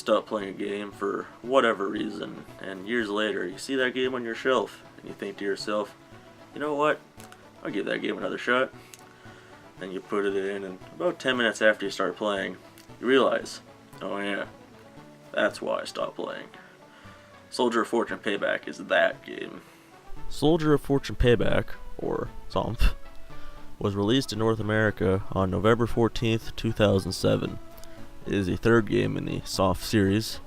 stop playing a game for whatever reason, and years later you see that game on your shelf and you think to yourself, you know what, I'll give that game another shot. And you put it in, and about 10 minutes after you start playing, you realize, oh yeah, that's why I stopped playing. Soldier of Fortune Payback is that game. Soldier of Fortune Payback, or SOMP, was released in North America on November 14th, 2007. It is the third game in the SOMP series,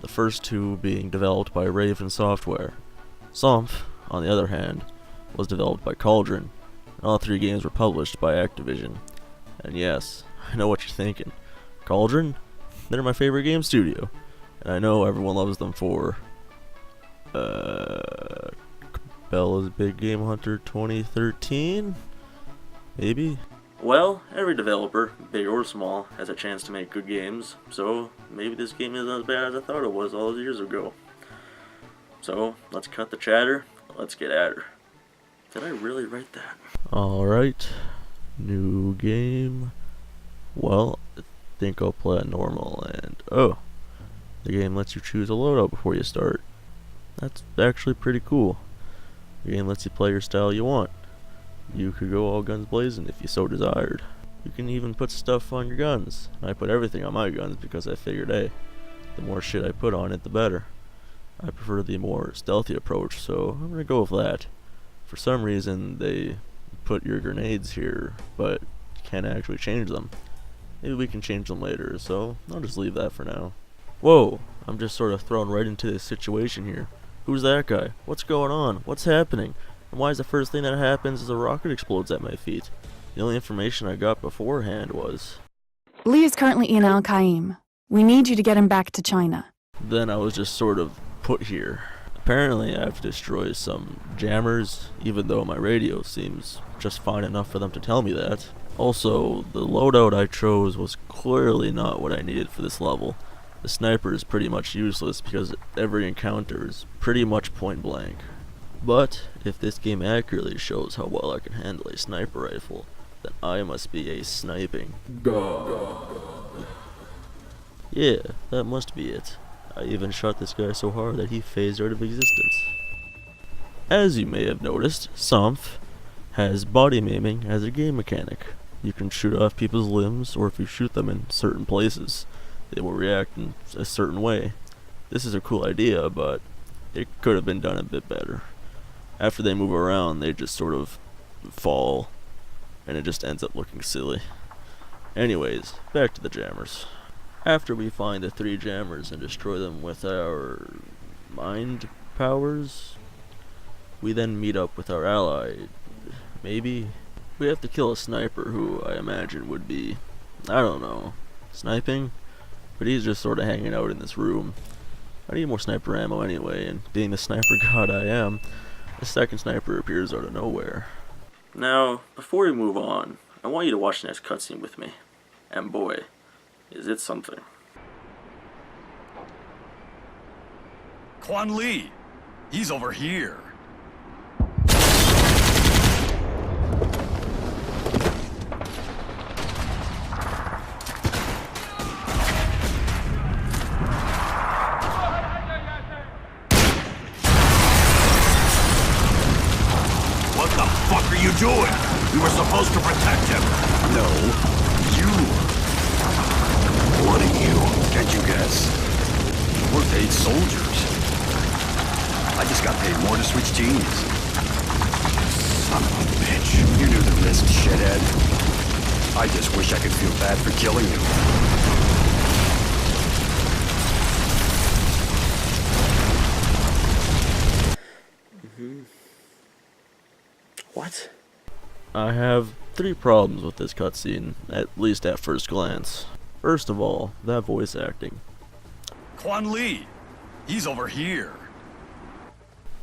the first two being developed by Raven Software. SOMP, on the other hand, was developed by Cauldron, and all three games were published by Activision. And yes, I know what you're thinking. Cauldron? They're my favorite game studio, and I know everyone loves them for Bella's Big Game Hunter 2013? Maybe? Well, every developer, big or small, has a chance to make good games, so maybe this game isn't as bad as I thought it was all those years ago. So, let's cut the chatter, let's get at her. Did I really write that? Alright, new game. Well, I think I'll play it normal, and oh, the game lets you choose a loadout before you start. That's actually pretty cool. The game lets you play your style you want. You could go all guns blazing if you so desired. You can even put stuff on your guns. I put everything on my guns because I figured, hey, the more shit I put on it, the better. I prefer the more stealthy approach, so I'm gonna go with that. For some reason, they put your grenades here, but you can't actually change them. Maybe we can change them later, so I'll just leave that for now. Whoa, I'm just sort of thrown right into this situation here. Who's that guy? What's going on? What's happening? And why is the first thing that happens is a rocket explodes at my feet? The only information I got beforehand was, Lee is currently in Al-Qaim. We need you to get him back to China. Then I was just sort of put here. Apparently I have to destroy some jammers, even though my radio seems just fine enough for them to tell me that. Also, the loadout I chose was clearly not what I needed for this level. The sniper is pretty much useless because every encounter is pretty much point blank. But if this game accurately shows how well I can handle a sniper rifle, then I must be a sniping god. Yeah, that must be it. I even shot this guy so hard that he phased out of existence. As you may have noticed, SOMP has body maiming as a game mechanic. You can shoot off people's limbs, or if you shoot them in certain places, they will react in a certain way. This is a cool idea, but it could have been done a bit better. After they move around, they just sort of fall, and it just ends up looking silly. Anyways, back to the jammers. After we find the 3 jammers and destroy them with our mind powers, we then meet up with our ally. Maybe we have to kill a sniper who I imagine would be, I don't know, sniping? But he's just sort of hanging out in this room. I need more sniper ammo anyway, and being the sniper god I am, the second sniper appears out of nowhere. Now, before we move on, I want you to watch the next cutscene with me. And boy, is it something. Quan Li, he's over here. What the fuck are you doing? We were supposed to protect him. No, you. What are you? Can't you guess? We're paid soldiers. I just got paid more to switch teams. Son of a bitch. You knew the risk, shithead. I just wish I could feel bad for killing you. What? I have 3 problems with this cutscene, at least at first glance. First of all, that voice acting. Quan Li, he's over here.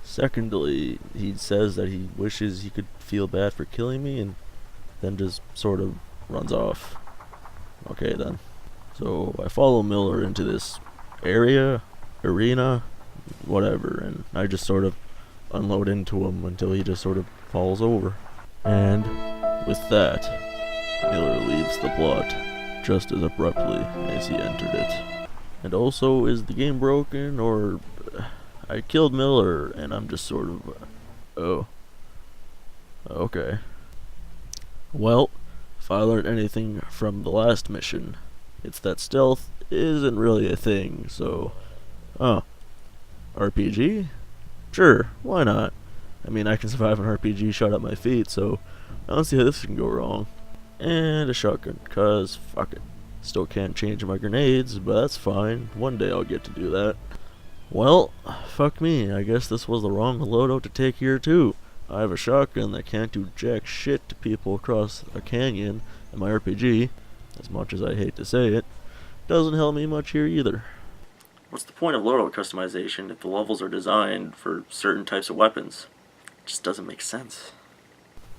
Secondly, he says that he wishes he could feel bad for killing me and then just sort of runs off. Okay then. So I follow Miller into this arena, whatever, and I just sort of unload into him until he just sort of falls over. And with that, Miller leaves the plot just as abruptly as he entered it. And also, is the game broken, or I killed Miller and I'm just sort of oh, okay. Well, if I learned anything from the last mission, it's that stealth isn't really a thing. So RPG? Sure, why not? I mean, I can survive an RPG shot at my feet, so I don't see how this can go wrong. And a shotgun, cause fuck it. Still can't change my grenades, but that's fine. One day I'll get to do that. Well, fuck me. I guess this was the wrong loadout to take here too. I have a shotgun that can't do jack shit to people across a canyon, and my RPG, as much as I hate to say it, doesn't help me much here either. What's the point of loadout customization if the levels are designed for certain types of weapons? It just doesn't make sense.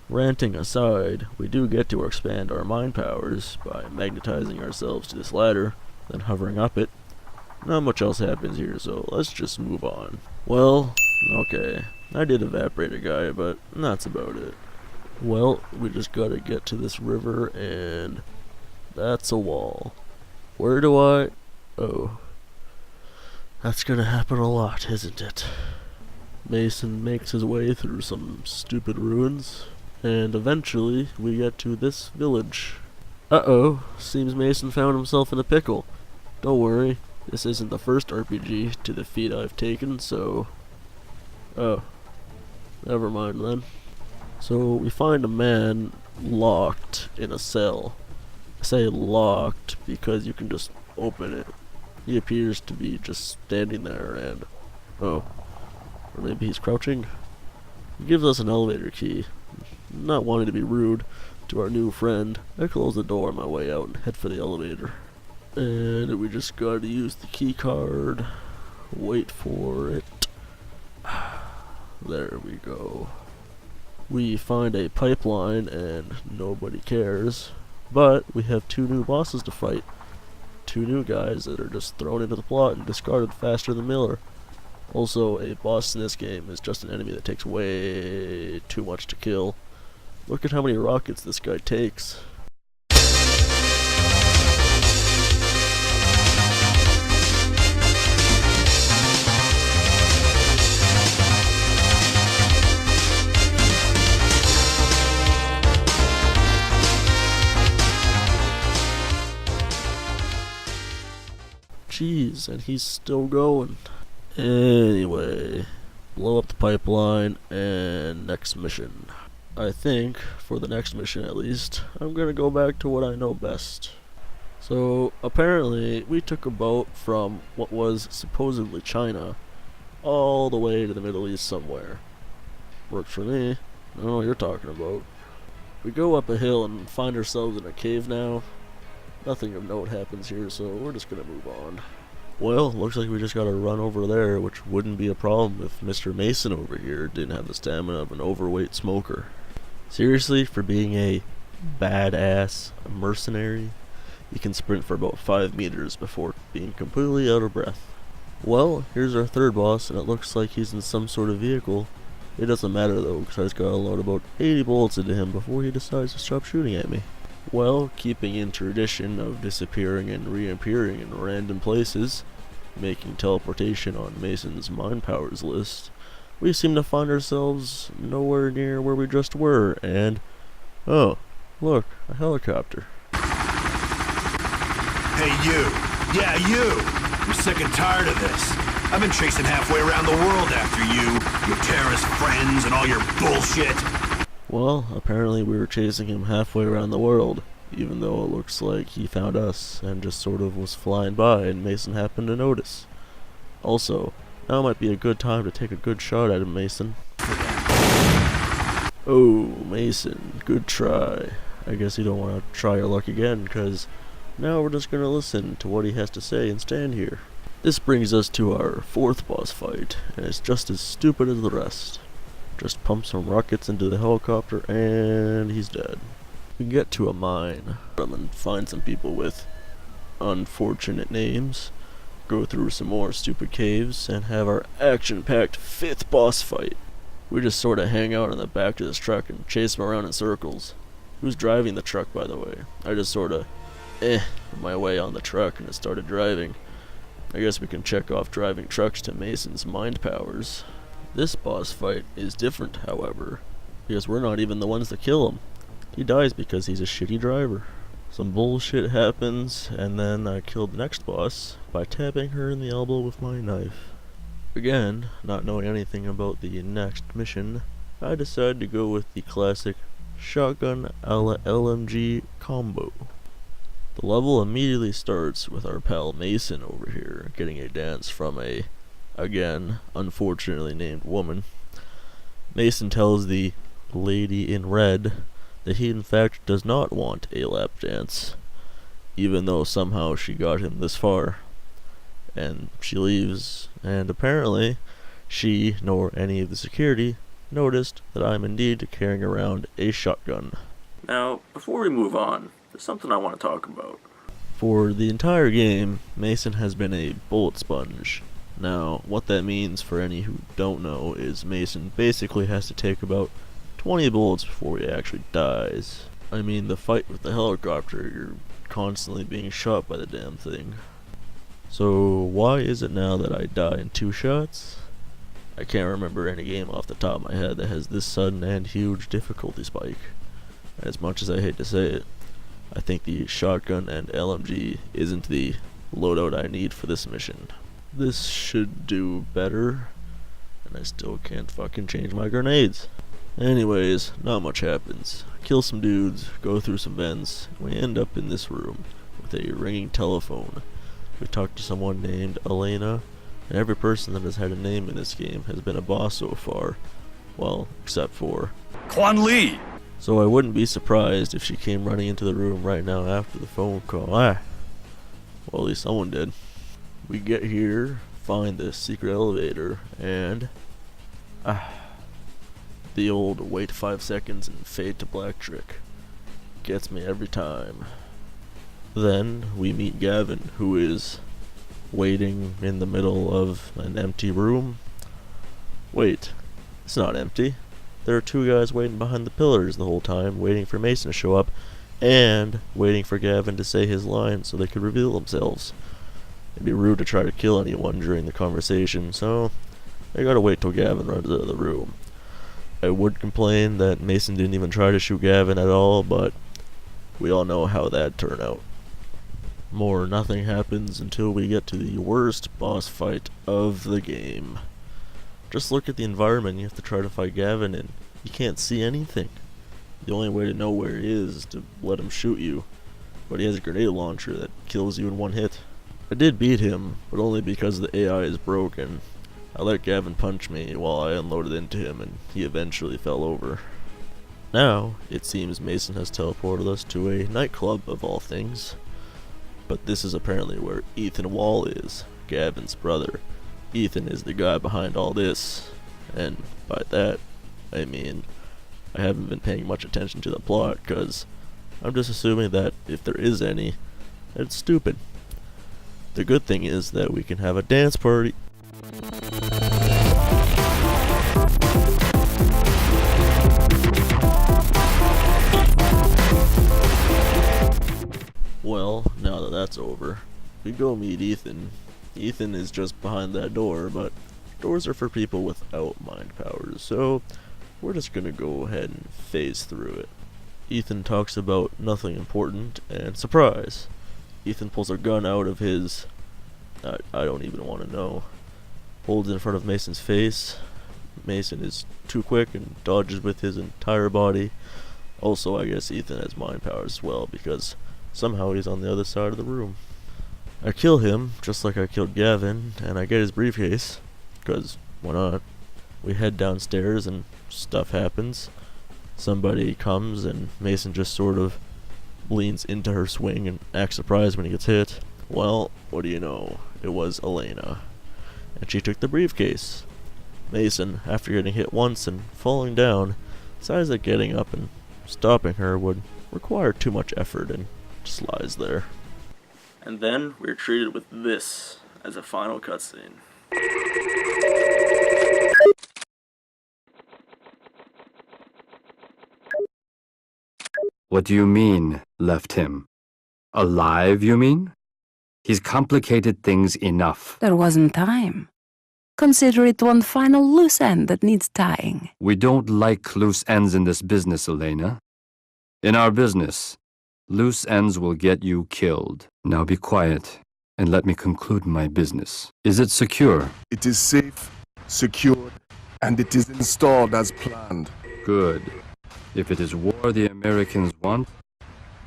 Ranting aside, we do get to expand our mind powers by magnetizing ourselves to this ladder, then hovering up it. Not much else happens here, so let's just move on. Well, okay, I did evaporate a guy, but that's about it. Well, we just gotta get to this river, and that's a wall. Where do I... Oh. That's gonna happen a lot, isn't it? Mason makes his way through some stupid ruins, and eventually we get to this village. Uh-oh, seems Mason found himself in a pickle. Don't worry, this isn't the first RPG to the feat I've taken, so... Oh, never mind then. So we find a man locked in a cell. I say locked because you can just open it. He appears to be just standing there and... Oh. Or maybe he's crouching? He gives us an elevator key. Not wanting to be rude to our new friend, I close the door on my way out and head for the elevator. And we just gotta use the key card. Wait for it. There we go. We find a pipeline and nobody cares. But we have two new bosses to fight. Two new guys that are just thrown into the plot and discarded faster than Miller. Also, a boss in this game is just an enemy that takes way too much to kill. Look at how many rockets this guy takes. Jeez, and he's still going. Anyway, blow up the pipeline, and next mission. I think, for the next mission at least, I'm gonna go back to what I know best. So, apparently, we took a boat from what was supposedly China, all the way to the Middle East somewhere. Worked for me. I don't know what you're talking about. We go up a hill and find ourselves in a cave now. Nothing of note happens here, so we're just gonna move on. Well, looks like we just gotta run over there, which wouldn't be a problem if Mr. Mason over here didn't have the stamina of an overweight smoker. Seriously, for being a badass mercenary, he can sprint for about 5 meters before being completely out of breath. Well, here's our third boss, and it looks like he's in some sort of vehicle. It doesn't matter though, because I just gotta load about 80 bullets into him before he decides to stop shooting at me. Well, keeping in tradition of disappearing and reappearing in random places, making teleportation on Mason's mind powers list, we seem to find ourselves nowhere near where we just were, and... Oh, look, a helicopter. Hey, you! Yeah, you! I'm sick and tired of this. I've been chasing halfway around the world after you, your terrorist friends, and all your bullshit. Well, apparently we were chasing him halfway around the world, even though it looks like he found us and just sort of was flying by and Mason happened to notice. Also, now might be a good time to take a good shot at him, Mason. Oh, Mason, good try. I guess you don't want to try your luck again, because now we're just going to listen to what he has to say and stand here. This brings us to our fourth boss fight, and it's just as stupid as the rest. Just pump some rockets into the helicopter and he's dead. We get to a mine and find some people with unfortunate names, go through some more stupid caves, and have our action-packed fifth boss fight. We just sort of hang out in the back of this truck and chase him around in circles. Who's driving the truck, by the way? I just sort of my way on the truck and it started driving. I guess we can check off driving trucks to Mason's mind powers. This boss fight is different, however, because we're not even the ones that kill him. He dies because he's a shitty driver. Some bullshit happens, and then I kill the next boss by tapping her in the elbow with my knife. Again, not knowing anything about the next mission, I decide to go with the classic shotgun a la LMG combo. The level immediately starts with our pal Mason over here getting a dance from a, again, unfortunately named woman. Mason tells the lady in red that he in fact does not want a lap dance, even though somehow she got him this far. And she leaves, and apparently she nor any of the security noticed that I'm indeed carrying around a shotgun. Now, before we move on, there's something I want to talk about. For the entire game, Mason has been a bullet sponge. Now, what that means for any who don't know is Mason basically has to take about 20 bullets before he actually dies. I mean, the fight with the helicopter, you're constantly being shot by the damn thing. So, why is it now that I die in 2 shots? I can't remember any game off the top of my head that has this sudden and huge difficulty spike. As much as I hate to say it, I think the shotgun and LMG isn't the loadout I need for this mission. This should do better, and I still can't fucking change my grenades. Anyways, not much happens. Kill some dudes, go through some vents, and we end up in this room with a ringing telephone. We talk to someone named Elena, and every person that has had a name in this game has been a boss so far. Well, except for Quan Li! So I wouldn't be surprised if she came running into the room right now after the phone call. Well, at least someone did. We get here, find the secret elevator, and the old wait 5 seconds and fade to black trick gets me every time. Then we meet Gavin, who is waiting in the middle of an empty room. Wait, it's not empty. There are 2 guys waiting behind the pillars the whole time, waiting for Mason to show up, and waiting for Gavin to say his line so they could reveal themselves. It'd be rude to try to kill anyone during the conversation, so I gotta wait till Gavin runs out of the room. I would complain that Mason didn't even try to shoot Gavin at all, but we all know how that'd turn out. More nothing happens until we get to the worst boss fight of the game. Just look at the environment you have to try to fight Gavin in. You can't see anything. The only way to know where he is to let him shoot you, but he has a grenade launcher that kills you in 1 hit. I did beat him, but only because the AI is broken. I let Gavin punch me while I unloaded into him, and he eventually fell over. Now, it seems Mason has teleported us to a nightclub of all things. But this is apparently where Ethan Wall is, Gavin's brother. Ethan is the guy behind all this, and by that, I mean, I haven't been paying much attention to the plot, cause I'm just assuming that if there is any, it's stupid. The good thing is that we can have a dance party. Well, now that that's over, we go meet Ethan. Ethan is just behind that door, but doors are for people without mind powers, so we're just gonna go ahead and phase through it. Ethan talks about nothing important, and surprise! Ethan pulls a gun out of his... I don't even want to know. Holds it in front of Mason's face. Mason is too quick and dodges with his entire body. Also, I guess Ethan has mind powers as well, because somehow he's on the other side of the room. I kill him, just like I killed Gavin, and I get his briefcase, because why not? We head downstairs and stuff happens. Somebody comes and Mason just sort of leans into her swing and acts surprised when he gets hit. Well, what do you know? It was Elena. And she took the briefcase. Mason, after getting hit once and falling down, decides that getting up and stopping her would require too much effort and just lies there. And then we're treated with this as a final cutscene. What do you mean, left him? Alive, you mean? He's complicated things enough. There wasn't time. Consider it one final loose end that needs tying. We don't like loose ends in this business, Elena. In our business, loose ends will get you killed. Now be quiet and let me conclude my business. Is it secure? It is safe, secured, and it is installed as planned. Good. If it is war the Americans want,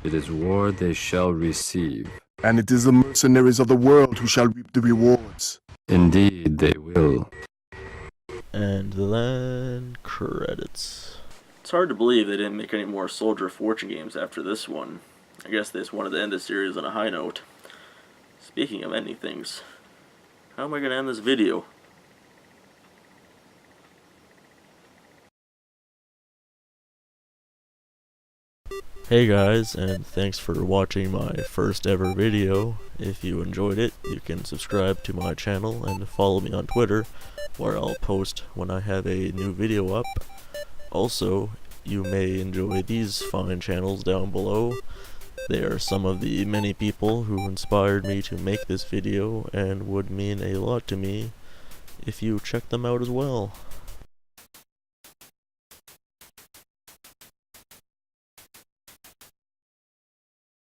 it is war they shall receive. And it is the mercenaries of the world who shall reap the rewards. Indeed, they will. And then credits. It's hard to believe they didn't make any more Soldier of Fortune games after this one. I guess they just wanted to end the series on a high note. Speaking of ending things, how am I going to end this video? Hey guys, and thanks for watching my first ever video. If you enjoyed it, you can subscribe to my channel and follow me on Twitter, where I'll post when I have a new video up. Also, you may enjoy these fine channels down below. They are some of the many people who inspired me to make this video and would mean a lot to me if you check them out as well.